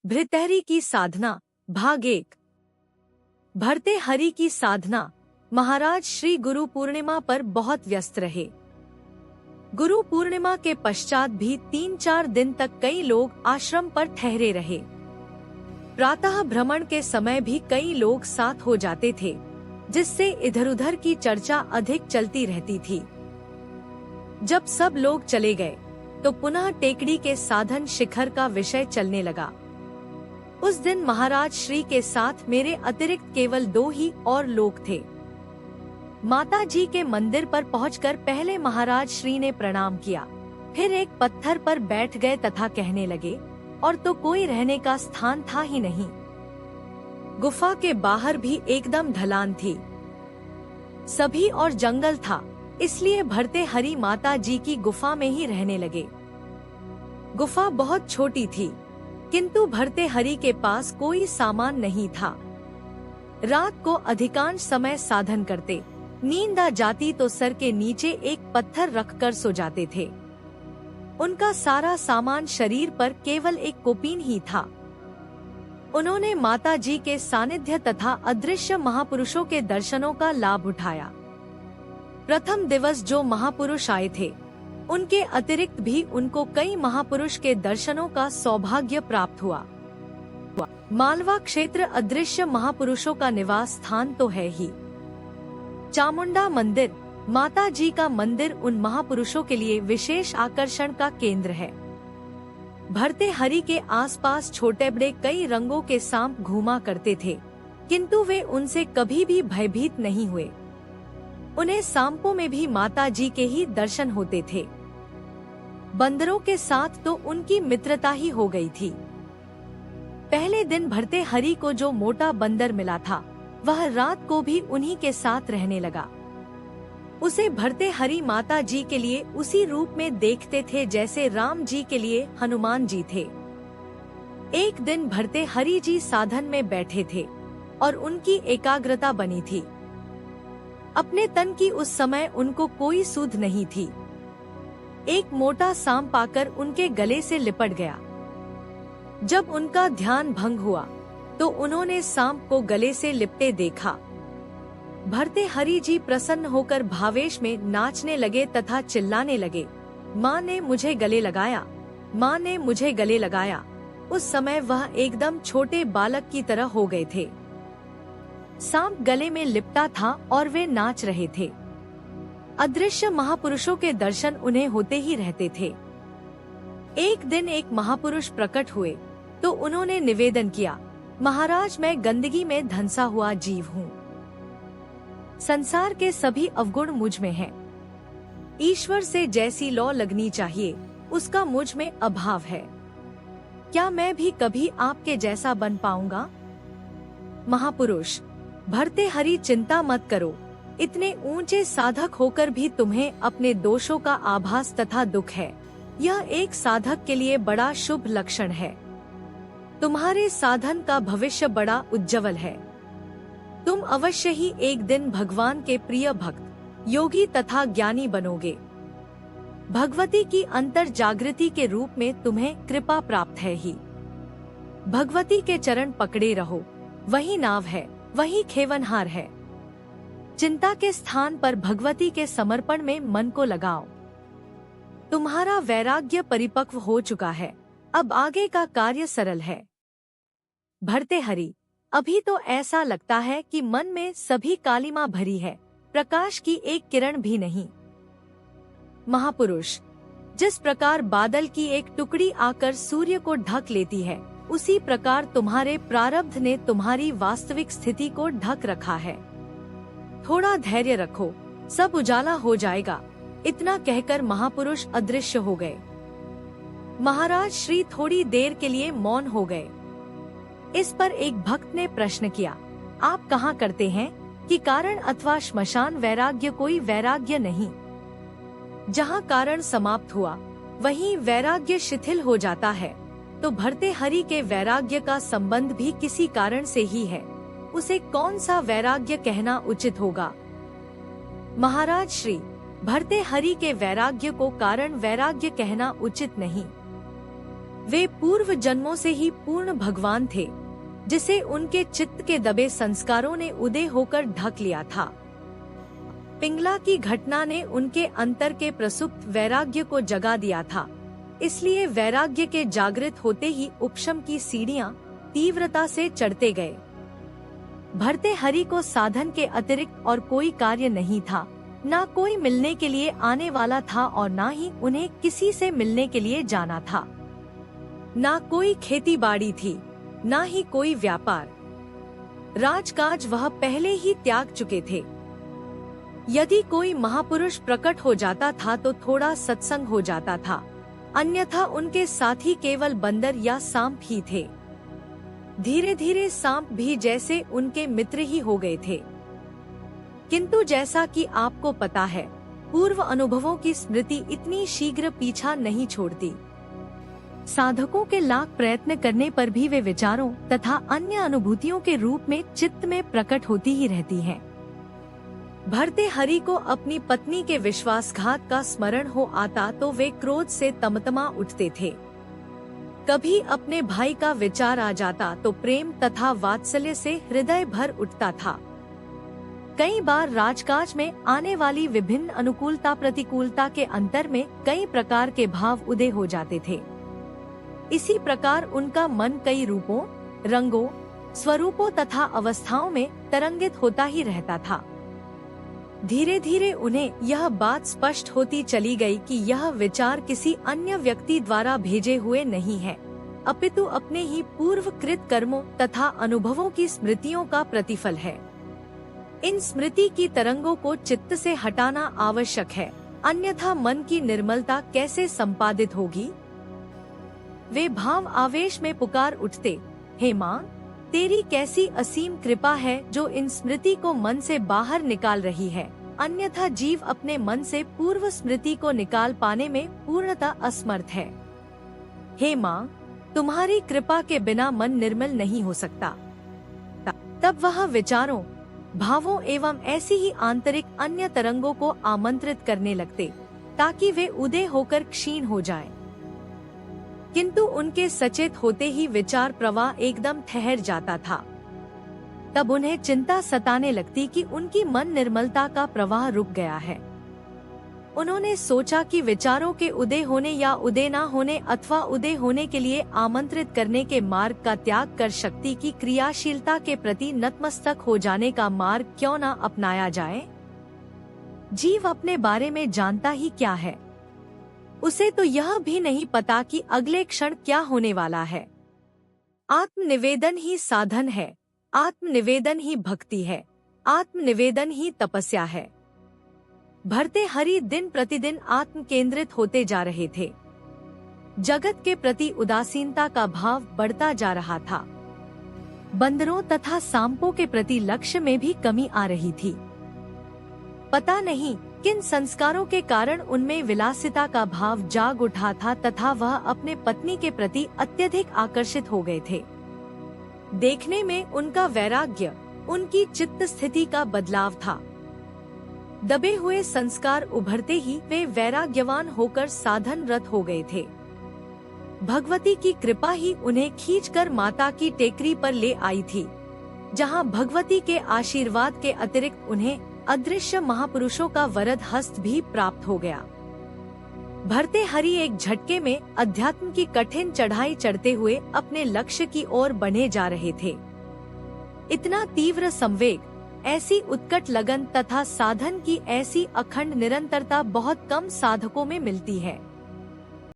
भृतहरि की साधना भाग 1। भर्तृहरि की साधना। महाराज श्री गुरु पूर्णिमा पर बहुत व्यस्त रहे। गुरु पूर्णिमा के पश्चात भी 3-4 दिन तक कई लोग आश्रम पर ठहरे रहे। प्रातः भ्रमण के समय भी कई लोग साथ हो जाते थे, जिससे इधर उधर की चर्चा अधिक चलती रहती थी। जब सब लोग चले गए तो पुनः टेकड़ी के साधन शिखर का विषय चलने लगा। उस दिन महाराज श्री के साथ मेरे अतिरिक्त केवल 2 ही और लोग थे। माता जी के मंदिर पर पहुंचकर पहले महाराज श्री ने प्रणाम किया, फिर एक पत्थर पर बैठ गए तथा कहने लगे, और तो कोई रहने का स्थान था ही नहीं। गुफा के बाहर भी एकदम ढलान थी, सभी और जंगल था, इसलिए भर्तृहरि माता जी की गुफा में ही रहने लगे। गुफा बहुत छोटी थी, किंतु भर्तृहरि के पास कोई सामान नहीं था। रात को अधिकांश समय साधन करते, नींद आ जाती तो सर के नीचे एक पत्थर रखकर सो जाते थे। उनका सारा सामान शरीर पर केवल एक कोपीन ही था। उन्होंने माता जी के सानिध्य तथा अदृश्य महापुरुषों के दर्शनों का लाभ उठाया। प्रथम दिवस जो महापुरुष आए थे, उनके अतिरिक्त भी उनको कई महापुरुष के दर्शनों का सौभाग्य प्राप्त हुआ। मालवा क्षेत्र अदृश्य महापुरुषों का निवास स्थान तो है ही। चामुंडा मंदिर, माता जी का मंदिर, उन महापुरुषों के लिए विशेष आकर्षण का केंद्र है। भर्तृहरि के आसपास छोटे बड़े कई रंगों के सांप घूमा करते थे, किंतु वे उनसे कभी भी भयभीत नहीं हुए। उन्हें सांपों में भी माता जी के ही दर्शन होते थे। बंदरों के साथ तो उनकी मित्रता ही हो गई थी। पहले दिन भर्तृहरि को जो मोटा बंदर मिला था, वह रात को भी उन्हीं के साथ रहने लगा। उसे भर्तृहरि माता जी के लिए उसी रूप में देखते थे जैसे राम जी के लिए हनुमान जी थे। एक दिन भर्तृहरि जी साधन में बैठे थे और उनकी एकाग्रता बनी थी। अपने तन की उस समय उनको कोई सुध नहीं थी। एक मोटा सांप आकर उनके गले से लिपट गया। जब उनका ध्यान भंग हुआ तो उन्होंने सांप को गले से लिपटे देखा। भर्तृहरि जी प्रसन्न होकर भावेश में नाचने लगे तथा चिल्लाने लगे, माँ ने मुझे गले लगाया, माँ ने मुझे गले लगाया। उस समय वह एकदम छोटे बालक की तरह हो गए थे। सांप गले में लिपटा था और वे नाच रहे थे। अदृश्य महापुरुषों के दर्शन उन्हें होते ही रहते थे। एक दिन एक महापुरुष प्रकट हुए तो उन्होंने निवेदन किया, महाराज, मैं गंदगी में धंसा हुआ जीव हूँ। संसार के सभी अवगुण मुझ में हैं। ईश्वर से जैसी लौ लगनी चाहिए, उसका मुझ में अभाव है। क्या मैं भी कभी आपके जैसा बन पाऊंगा? महापुरुष, भर्तृहरि, चिंता मत करो। इतने ऊंचे साधक होकर भी तुम्हें अपने दोषों का आभास तथा दुख है। यह एक साधक के लिए बड़ा शुभ लक्षण है। तुम्हारे साधन का भविष्य बड़ा उज्जवल है। तुम अवश्य ही एक दिन भगवान के प्रिय भक्त, योगी तथा ज्ञानी बनोगे। भगवती की अंतर जागृति के रूप में तुम्हें कृपा प्राप्त है ही। भगवती के चरण पकड़े रहो, वही नाव है, वही खेवनहार है। चिंता के स्थान पर भगवती के समर्पण में मन को लगाओ। तुम्हारा वैराग्य परिपक्व हो चुका है, अब आगे का कार्य सरल है। भर्तृहरि, अभी तो ऐसा लगता है कि मन में सभी कालिमा भरी है, प्रकाश की एक किरण भी नहीं। महापुरुष, जिस प्रकार बादल की एक टुकड़ी आकर सूर्य को ढक लेती है, उसी प्रकार तुम्हारे प्रारब्ध ने तुम्हारी वास्तविक स्थिति को ढक रखा है। थोड़ा धैर्य रखो, सब उजाला हो जाएगा। इतना कहकर महापुरुष अदृश्य हो गए। महाराज श्री थोड़ी देर के लिए मौन हो गए। इस पर एक भक्त ने प्रश्न किया, आप कहाँ करते हैं कि कारण अथवा श्मशान वैराग्य कोई वैराग्य नहीं। जहाँ कारण समाप्त हुआ वहीं वैराग्य शिथिल हो जाता है, तो भर्तृहरि के वैराग्य का संबंध भी किसी कारण से ही है। उसे कौन सा वैराग्य कहना उचित होगा? महाराज श्री, भर्तृहरि के वैराग्य को कारण वैराग्य कहना उचित नहीं। वे पूर्व जन्मों से ही पूर्ण भगवान थे, जिसे उनके चित्त के दबे संस्कारों ने उदय होकर ढक लिया था। पिंगला की घटना ने उनके अंतर के प्रसुप्त वैराग्य को जगा दिया था, इसलिए वैराग्य के जागृत होते ही उपशम की सीढ़ियां तीव्रता से चढ़ते गए। भर्तृहरि को साधन के अतिरिक्त और कोई कार्य नहीं था, ना कोई मिलने के लिए आने वाला था और ना ही उन्हें किसी से मिलने के लिए जाना था। ना कोई खेती बाड़ी थी, ना ही कोई व्यापार। राजकाज वह पहले ही त्याग चुके थे। यदि कोई महापुरुष प्रकट हो जाता था तो थोड़ा सत्संग हो जाता था, अन्यथा उनके साथी केवल बंदर या सांप ही थे। धीरे धीरे सांप भी जैसे उनके मित्र ही हो गए थे। किंतु जैसा कि आपको पता है, पूर्व अनुभवों की स्मृति इतनी शीघ्र पीछा नहीं छोड़ती। साधकों के लाख प्रयत्न करने पर भी वे विचारों तथा अन्य अनुभूतियों के रूप में चित्त में प्रकट होती ही रहती हैं। भर्तृहरि को अपनी पत्नी के विश्वासघात का स्मरण हो आता तो वे क्रोध से तमतमा उठते थे। कभी अपने भाई का विचार आ जाता तो प्रेम तथा वात्सल्य से हृदय भर उठता था। कई बार राजकाज में आने वाली विभिन्न अनुकूलता प्रतिकूलता के अंतर में कई प्रकार के भाव उदय हो जाते थे। इसी प्रकार उनका मन कई रूपों, रंगों, स्वरूपों तथा अवस्थाओं में तरंगित होता ही रहता था। धीरे धीरे उन्हें यह बात स्पष्ट होती चली गई कि यह विचार किसी अन्य व्यक्ति द्वारा भेजे हुए नहीं है, अपितु अपने ही पूर्व कृत कर्मों तथा अनुभवों की स्मृतियों का प्रतिफल है। इन स्मृति की तरंगों को चित्त से हटाना आवश्यक है, अन्यथा मन की निर्मलता कैसे संपादित होगी। वे भाव आवेश में पुकार उठते, हे माँ, तेरी कैसी असीम कृपा है जो इन स्मृति को मन से बाहर निकाल रही है, अन्यथा जीव अपने मन से पूर्व स्मृति को निकाल पाने में पूर्णतः असमर्थ है। हे माँ, तुम्हारी कृपा के बिना मन निर्मल नहीं हो सकता। तब वह विचारों, भावों एवं ऐसी ही आंतरिक अन्य तरंगों को आमंत्रित करने लगते, ताकि वे उदय होकर क्षीण हो जाएं। किंतु उनके सचेत होते ही विचार प्रवाह एकदम ठहर जाता था। तब उन्हें चिंता सताने लगती कि उनकी मन निर्मलता का प्रवाह रुक गया है। उन्होंने सोचा कि विचारों के उदय होने या उदय न होने अथवा उदय होने के लिए आमंत्रित करने के मार्ग का त्याग कर शक्ति की क्रियाशीलता के प्रति नतमस्तक हो जाने का मार्ग क्यों न अपनाया जाए। जीव अपने बारे में जानता ही क्या है, उसे तो यह भी नहीं पता कि अगले क्षण क्या होने वाला है। आत्मनिवेदन ही साधन है, आत्मनिवेदन ही भक्ति है, आत्मनिवेदन ही तपस्या है। भर्तृहरि दिन प्रतिदिन आत्म केंद्रित होते जा रहे थे। जगत के प्रति उदासीनता का भाव बढ़ता जा रहा था। बंदरों तथा सांपों के प्रति लक्ष्य में भी कमी आ रही थी। पता नहीं किन संस्कारों के कारण उनमें विलासिता का भाव जाग उठा था तथा वह अपने पत्नी के प्रति अत्यधिक आकर्षित हो गए थे। देखने में उनका वैराग्य उनकी चित्त स्थिति का बदलाव था। दबे हुए संस्कार उभरते ही वे वैराग्यवान होकर साधन रत हो गए थे। भगवती की कृपा ही उन्हें खींचकर माता की टेकरी पर ले आई थी, जहां भगवती के आशीर्वाद के अतिरिक्त उन्हें अदृश्य महापुरुषों का वरद हस्त भी प्राप्त हो गया। भर्तृहरि एक झटके में अध्यात्म की कठिन चढ़ाई चढ़ते हुए अपने लक्ष्य की ओर बढ़े जा रहे थे। इतना तीव्र संवेग, ऐसी उत्कट लगन तथा साधन की ऐसी अखंड निरंतरता बहुत कम साधकों में मिलती है।